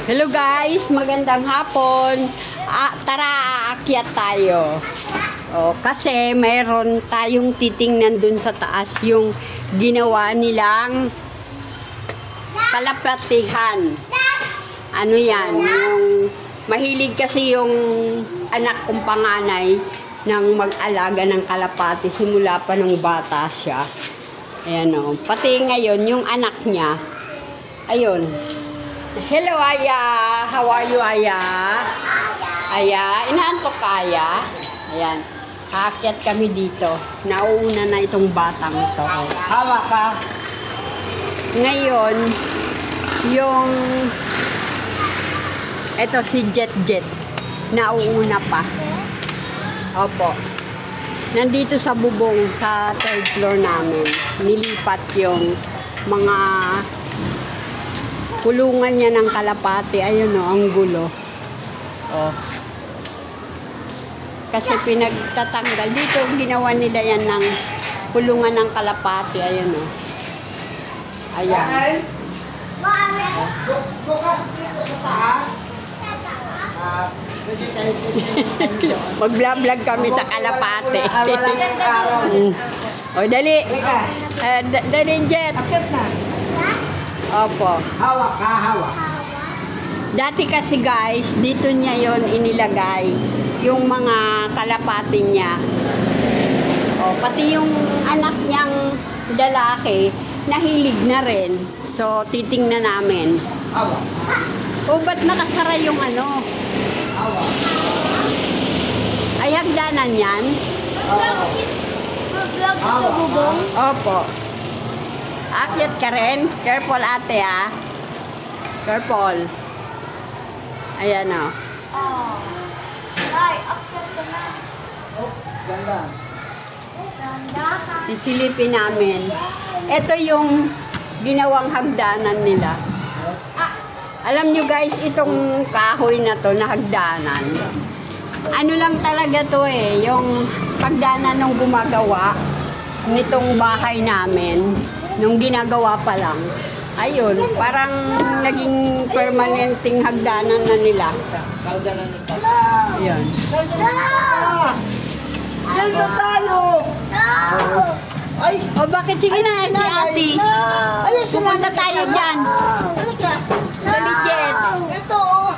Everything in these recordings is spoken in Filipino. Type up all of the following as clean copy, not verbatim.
Hello guys, magandang hapon. Tara, aakyat tayo. Kasi mayroon tayong titingnan dun sa taas yung ginawa nilang kalapatihan. Ano yan? Yung mahilig kasi yung anak kong panganay ng mag-alaga ng kalapati simula pa nung bata siya. Ayan o. Pati ngayon, yung anak niya, ayun. Hello, Aya. How are you, Aya? Aya, inaantok ka, Aya? Ayan. Aakyat kami dito. Nauuna na itong batang ito. Hawak ka. Ngayon, yung ito si Jet. Nauuna pa. Opo. Nandito sa bubong sa third floor namin. Nilipat yung mga kulungan niya ng kalapati. Ayun o, ang gulo. Kasi pinagtatanggal. Dito ginawa nila yan ng kulungan ng kalapati. Ayun o. Ayan. Bukas dito sa taas. Mag-vlog kami sa kalapati. O, dali. Dali, Jet. Opo. Hawak ka, hawak. Dati kasi guys, dito niya yon inilagay yung mga kalapati niya. Pati yung anak niyang lalaki, nahilig na rin. So, titingnan namin. Hawak. Ba't nakasara yung ano? Hawak. Ay, hagdanan yan? Mag-vlog ka sa bubong? Opo. Akyat ka rin. Careful, ate, ah. Careful. Ayan, o. Ay, akyat ka na. Ganda. Ganda ka. Sisilipin namin. Ito yung ginawang hagdanan nila. Alam nyo guys, itong kahoy na to na hagdanan. Ano lang talaga to eh, yung pagdanan nung gumagawa nitong bahay namin, nung ginagawa pa lang. Ayun, parang naging permanenteng hagdanan na nila. Kaldanan nito. Ayun. Ganda tayo! Ay! Bakit? Sige na, si ate. Ay, Pumunta tayo dyan. Halika. Dali, Jet. Ito, oh.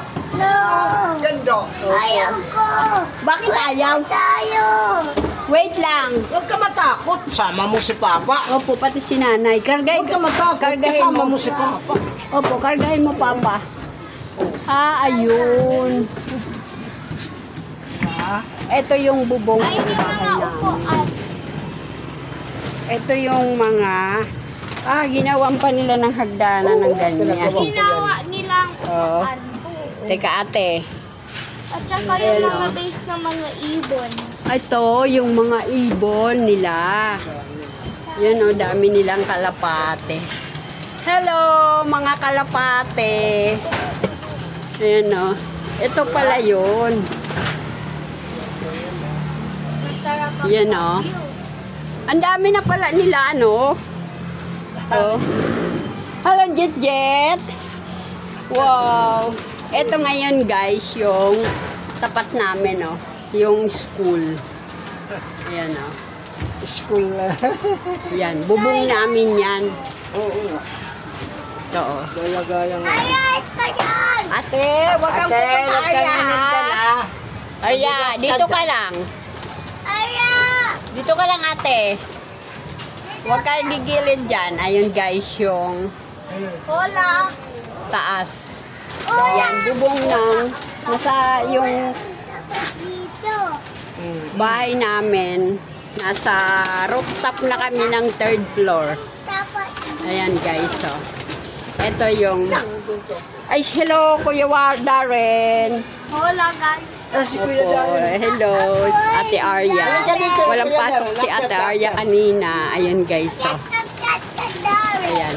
Ganda. Ayaw ko. Bakit ayaw? Tayo. Wait lang. Huwag ka matakot. Sama mo si Papa. Opo, pati si nanay. Huwag ka matakot. Kasama mo si Papa. Opo, kargahin mo, Papa. Ayun. Ito yung bubong Ay, ng yung bahay mga namin. upuan. Ito yung mga... ginawan pa nila ng hagdanan ng ganyan. Ginawa nilang Oo. upuan. Teka, ate. At saka yung mga base ng mga ibon. Ito, yung mga ibon nila. Yan o, dami nilang kalapate. Hello, mga kalapate. Ayan o. Ito pala yun. Masarap ang Yan o. view. Ang dami na pala nila, ano? Hello, Jet. Wow. Ito ngayon, guys, yung tapat namin, oh. Yung school. Ayan, oh. School na. Yan. Bubong namin yan. Oo. Ito, oh. Talaga yung... Ayos ka yan! Ate, wag kang pupunta, Arya, ha? Arya, dito ka lang. Aya! Dito ka lang, ate. Huwag kang gigilid dyan. Ayun, guys, yung Hola! taas. Yan, bubong ng nasa yung Dito! bahay namin. Nasa rooftop na kami ng third floor. Dapat Ayan, guys, oh. Ito yung... Ay, hello, Kuya Darren. Hola guys! si Kuya Opo, Darren. hello, Ate Arya. Walang pasok si Ate Arya kanina. Ayan, guys, oh. Ayan.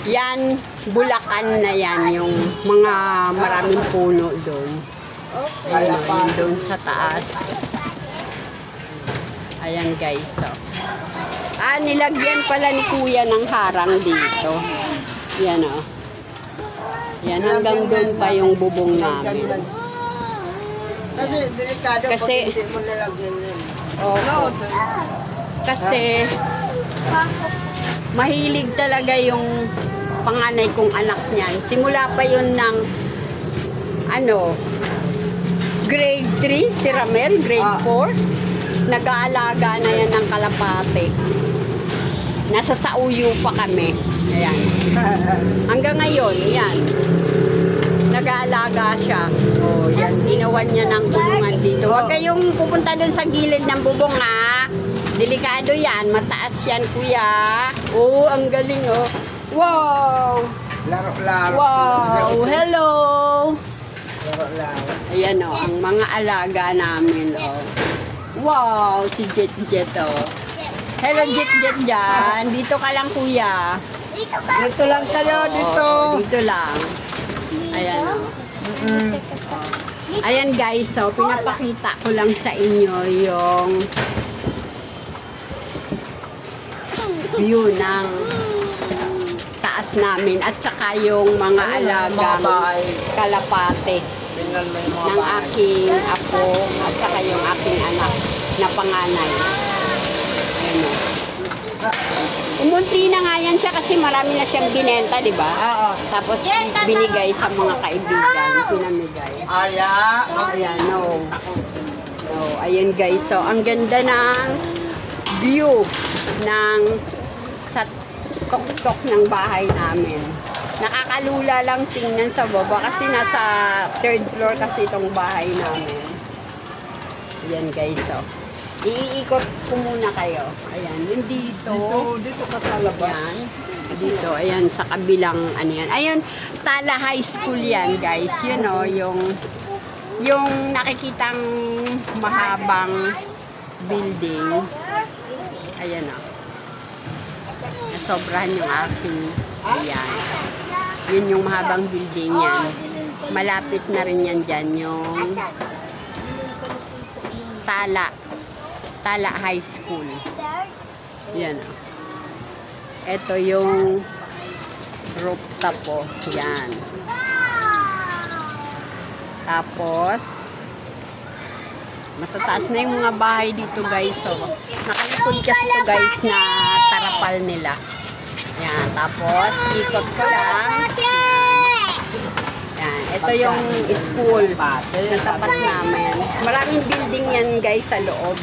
Yan, Bulacan na yan, yung mga maraming puno doon. Ayan, doon sa taas. Ayan, guys, oh. Nilagyan pala ni Kuya ng harang dito. Yan, oh. Yan, hanggang doon pa yung bubong namin. Kasi delikado Kasi- pag hindi mo nilagyan yun. Oo. Kasi mahilig talaga yung panganay kong anak niyan. Simula pa yun ng grade 3, si Ramel, grade 4. Nag-aalaga na yan ng kalapate. Nasa Sauyo pa kami. Ayan. Hanggang ngayon, yan. Nag-aalaga siya. Oh, yan. Ginawan niya ng kulungan dito. Huwag kayong pupunta doon sa gilid ng bubong, ha? Delikado yan. Mataas yan, kuya. Oh, ang galing, oh. Wow! Laro-laro. Wow! Hello! Laro-laro. Ayan, oh. Ang mga alaga namin, oh. Wow! Si Jet Jet, oh. Hello, Jet Jet dyan. Dito ka lang, kuya. Dito lang tayo, dito. Oh, dito lang. Ayan, oh. Ayan guys, so pinapakita ko lang sa inyo yung view ng taas namin at saka yung mga alagang kalapate Tingnan mo yung mga ng bahay. aking apo at saka yung aking anak na panganay. Ayan, oh. Umunti na nga yan siya kasi marami na siyang binenta, di ba? Oo. Tapos binigay sa mga kaibigan, pinamigay. Aya. Ayan, no. No, ayan guys, so ang ganda ng view ng sa tok-tok ng bahay namin. Nakakalula lang tingnan sa baba kasi nasa 3rd floor kasi itong bahay namin. Ayan guys, so iikot ko muna kayo. Ayan, yun dito. Dito ka sa labas. Ayan. Dito, ayan, sa kabilang, ano yan. Ayun, Tala High School yan, guys. Yun o, yung nakikitang mahabang building. Ayan o. Nasobrahan yung aking, ayan. Yun yung mahabang building yan. Malapit na rin yan dyan, yung Tala High School. Yan o. Ito yung rooftop po. Yan. Tapos, matataas na yung mga bahay dito guys. So, nakalikod kasi ito guys na tarapal nila. Yan. Tapos, ikot ko lang. Yan. Ito yung school na tapat namin. Maraming building yan guys sa loob.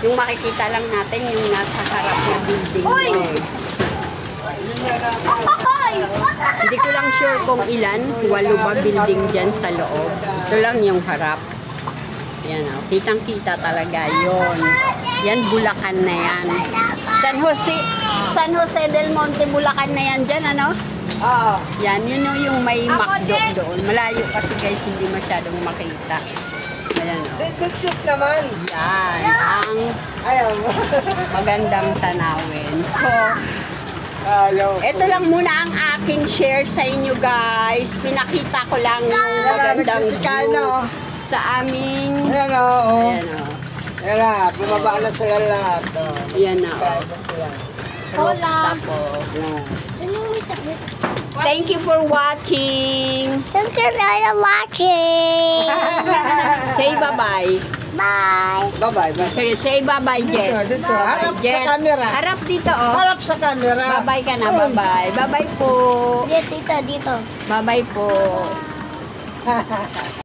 Yung makikita lang natin yung nasa harap ng building nyo. Hindi ko lang sure kung ilan. 8 ba building dyan sa loob. Ito lang yung harap. Yan o. Kitang-kita talaga yon. Yan, Bulacan na yan. San Jose del Monte, Bulacan na yan dyan, ano? Oo. Yan, yun yung may McDo doon. Malayo kasi guys, hindi masyadong makita. Ayan o. Si Chichik naman. Yan, ang Ayaw mo. magandang tanawin. So, Ayaw. ito lang muna ang aking share sa inyo guys. Pinakita ko lang yung magandang Nagsisikaan view na, oh. sa aming... Ayan o. Ayan o. Ayan na, bumaba na sila lahat. Ayan na o. Kaya na sila. Hola. Tapos, Ayan. Sino yung may sakit? thank you for watching. Thank you for watching. Say bye-bye. Bye. Bye-bye. Bye. Say bye-bye, Jet. Dito. Harap sa Jet. camera. Harap dito, oh. Harap sa camera. Bye-bye ka na, bye-bye. Bye-bye po. Dito, dito. Bye-bye po.